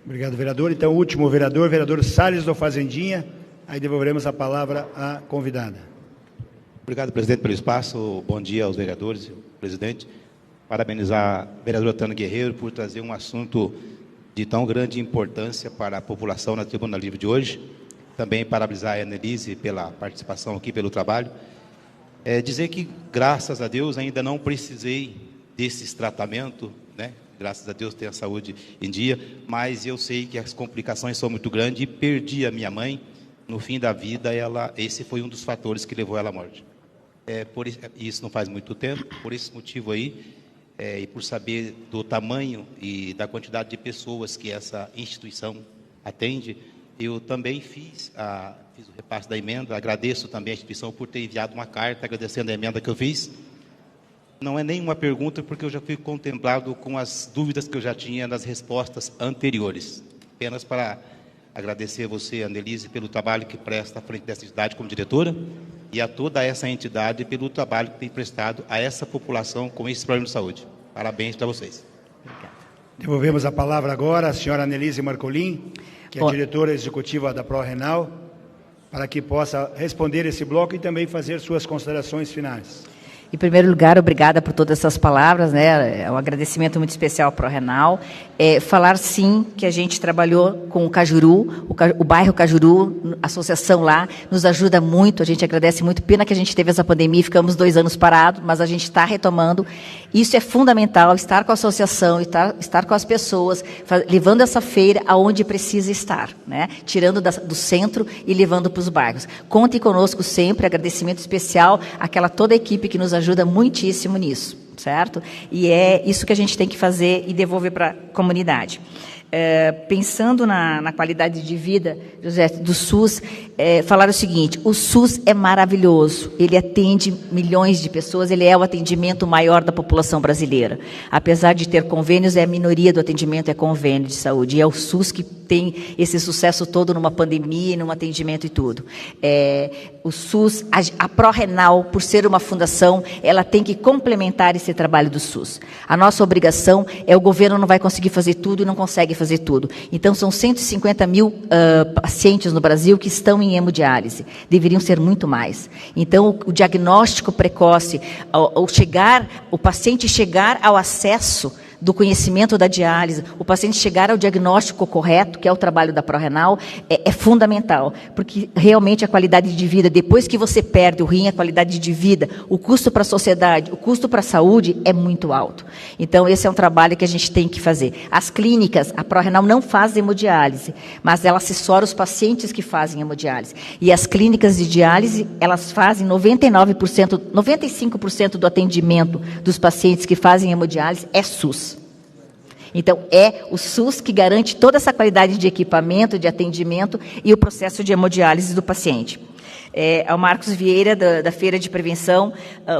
Obrigado, vereador. Então, o último vereador Salles do Fazendinha. Aí devolveremos a palavra à convidada. Obrigado, presidente, pelo espaço. Bom dia aos vereadores, presidente. Parabenizar a vereadora Tânia Guerreiro por trazer um assunto de tão grande importância para a população na Tribuna Livre de hoje. Também parabenizar a Annelise pela participação aqui, pelo trabalho. Dizer que, graças a Deus, ainda não precisei desses tratamentos, né? Graças a Deus tenho a saúde em dia, mas eu sei que as complicações são muito grandes e perdi a minha mãe. No fim da vida, esse foi um dos fatores que levou ela à morte. Isso não faz muito tempo, por esse motivo aí, e por saber do tamanho e da quantidade de pessoas que essa instituição atende, eu também fiz o repasse da emenda. Agradeço também a instituição por ter enviado uma carta agradecendo a emenda que eu fiz. Não é nenhuma pergunta, porque eu já fui contemplado com as dúvidas que eu já tinha nas respostas anteriores. Apenas para agradecer a você, Annelise, pelo trabalho que presta à frente dessa entidade como diretora e a toda essa entidade pelo trabalho que tem prestado a essa população com esse problema de saúde. Parabéns para vocês. Devolvemos a palavra agora à senhora Annelise Marcolin, que é a diretora executiva da ProRenal, para que possa responder esse bloco e também fazer suas considerações finais. Em primeiro lugar, obrigada por todas essas palavras, né? É um agradecimento muito especial para o Renal. Falar, sim, que a gente trabalhou com o Cajuru, o bairro Cajuru, a associação lá, nos ajuda muito, a gente agradece muito. Pena que a gente teve essa pandemia e ficamos 2 anos parados, mas a gente está retomando. Isso é fundamental, estar com a associação, estar com as pessoas, levando essa feira aonde precisa estar, né? Tirando do centro e levando para os bairros. Contem conosco sempre, agradecimento especial àquela toda a equipe que nos ajuda muitíssimo nisso, certo? E é isso que a gente tem que fazer e devolver para a comunidade. Pensando na qualidade de vida, José, do SUS, falar o seguinte: o SUS é maravilhoso, ele atende milhões de pessoas, ele é o atendimento maior da população brasileira. Apesar de ter convênios, a minoria do atendimento é convênio de saúde, e é o SUS que tem esse sucesso todo numa pandemia, num atendimento e tudo. O SUS, a ProRenal, por ser uma fundação, ela tem que complementar esse trabalho do SUS. A nossa obrigação o governo não vai conseguir fazer tudo e não consegue fazer tudo. Então, são 150 mil pacientes no Brasil que estão em hemodiálise. Deveriam ser muito mais. Então, o diagnóstico precoce, o paciente chegar ao acesso, do conhecimento da diálise, o paciente chegar ao diagnóstico correto, que é o trabalho da Pró-Renal, é fundamental, porque realmente a qualidade de vida, depois que você perde o rim, a qualidade de vida, o custo para a sociedade, o custo para a saúde é muito alto. Então, esse é um trabalho que a gente tem que fazer. As clínicas, a Pró-Renal não faz hemodiálise, mas ela assessora os pacientes que fazem hemodiálise. E as clínicas de diálise, elas fazem 99%, 95% do atendimento dos pacientes que fazem hemodiálise é SUS. Então, é o SUS que garante toda essa qualidade de equipamento, de atendimento e o processo de hemodiálise do paciente. Ao Marcos Vieira, da Feira de Prevenção,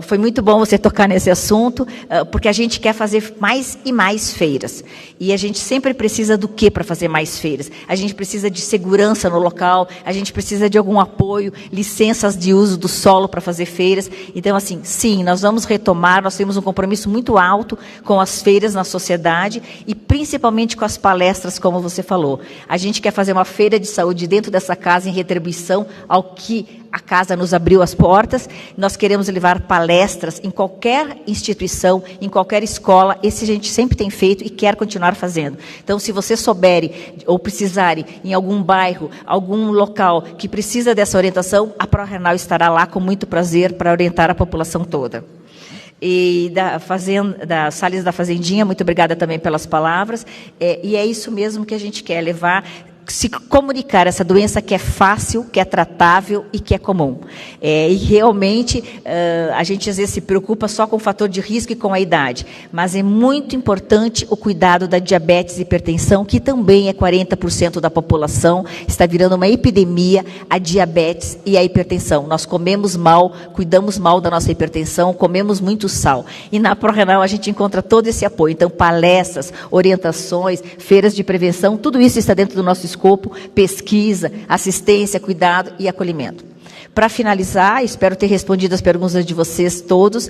foi muito bom você tocar nesse assunto, porque a gente quer fazer mais e mais feiras. E a gente sempre precisa do quê para fazer mais feiras? A gente precisa de segurança no local, a gente precisa de algum apoio, licenças de uso do solo para fazer feiras. Então, assim, sim, nós vamos retomar, nós temos um compromisso muito alto com as feiras na sociedade e principalmente com as palestras, como você falou. A gente quer fazer uma feira de saúde dentro dessa casa em retribuição ao que a casa nos abriu as portas. Nós queremos levar palestras em qualquer instituição, em qualquer escola. Esse a gente sempre tem feito e quer continuar fazendo. Então, se vocês souberem ou precisarem em algum bairro, algum local que precisa dessa orientação, a Pró-Renal estará lá com muito prazer para orientar a população toda. E da Salles da Fazendinha, muito obrigada também pelas palavras. E é isso mesmo que a gente quer levar, se comunicar essa doença que é fácil, que é tratável e que é comum. E realmente a gente às vezes se preocupa só com o fator de risco e com a idade, mas é muito importante o cuidado da diabetes e hipertensão, que também é 40% da população, está virando uma epidemia, a diabetes e a hipertensão. Nós comemos mal, cuidamos mal da nossa hipertensão, comemos muito sal. E na Pró-Renal a gente encontra todo esse apoio. Então, palestras, orientações, feiras de prevenção, tudo isso está dentro do nosso escopo, pesquisa, assistência, cuidado e acolhimento. Para finalizar, espero ter respondido as perguntas de vocês todos.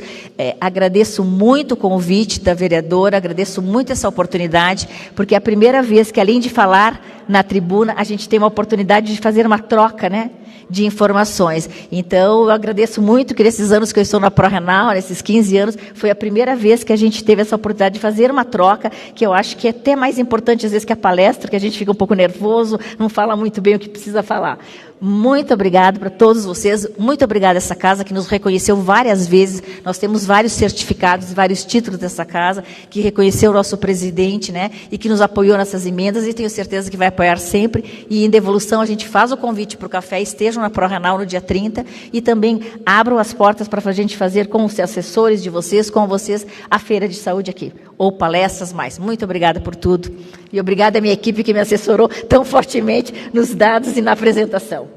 Agradeço muito o convite da vereadora, agradeço muito essa oportunidade, porque é a primeira vez que, além de falar na tribuna, a gente tem uma oportunidade de fazer uma troca, né, de informações. Então, eu agradeço muito que nesses anos que eu estou na Pró-Renal, nesses 15 anos, foi a primeira vez que a gente teve essa oportunidade de fazer uma troca, que eu acho que é até mais importante, às vezes, que a palestra, que a gente fica um pouco nervoso, não fala muito bem o que precisa falar. Muito obrigada para todos vocês, muito obrigada a essa casa que nos reconheceu várias vezes. Nós temos vários certificados, vários títulos dessa casa, que reconheceu o nosso presidente, né, e que nos apoiou nessas emendas, e tenho certeza que vai apoiar sempre. E em devolução a gente faz o convite para o café, estejam na Pró-Renal no dia 30, e também abram as portas para a gente fazer com os assessores de vocês, com vocês, a feira de saúde aqui, ou palestras mais. Muito obrigada por tudo. E obrigada à minha equipe que me assessorou tão fortemente nos dados e na apresentação.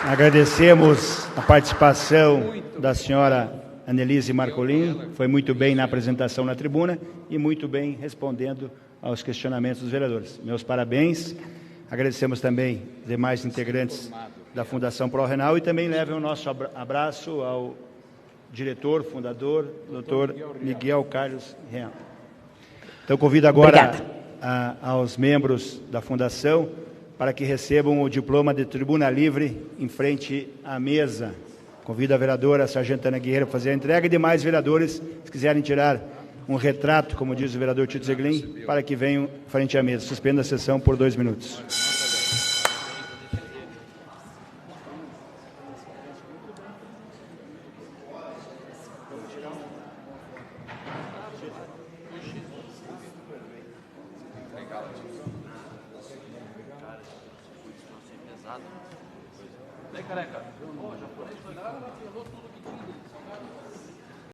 Agradecemos a participação da senhora Annelise Marcolin, foi muito bem na apresentação na tribuna e muito bem respondendo aos questionamentos dos vereadores. Meus parabéns. Agradecemos também os demais integrantes da Fundação Pró-Renal e também levem o nosso abraço ao diretor, fundador, doutor Miguel Carlos Real. Então, convido agora aos membros da Fundação para que recebam o diploma de tribuna livre em frente à mesa. Convido a vereadora Sargento Tânia Guerreiro a fazer a entrega e demais vereadores, se quiserem tirar um retrato, como diz o vereador Tito Zeglin, para que venham frente à mesa. Suspendo a sessão por 2 minutos. Careca, o japonês foi lá, ela tudo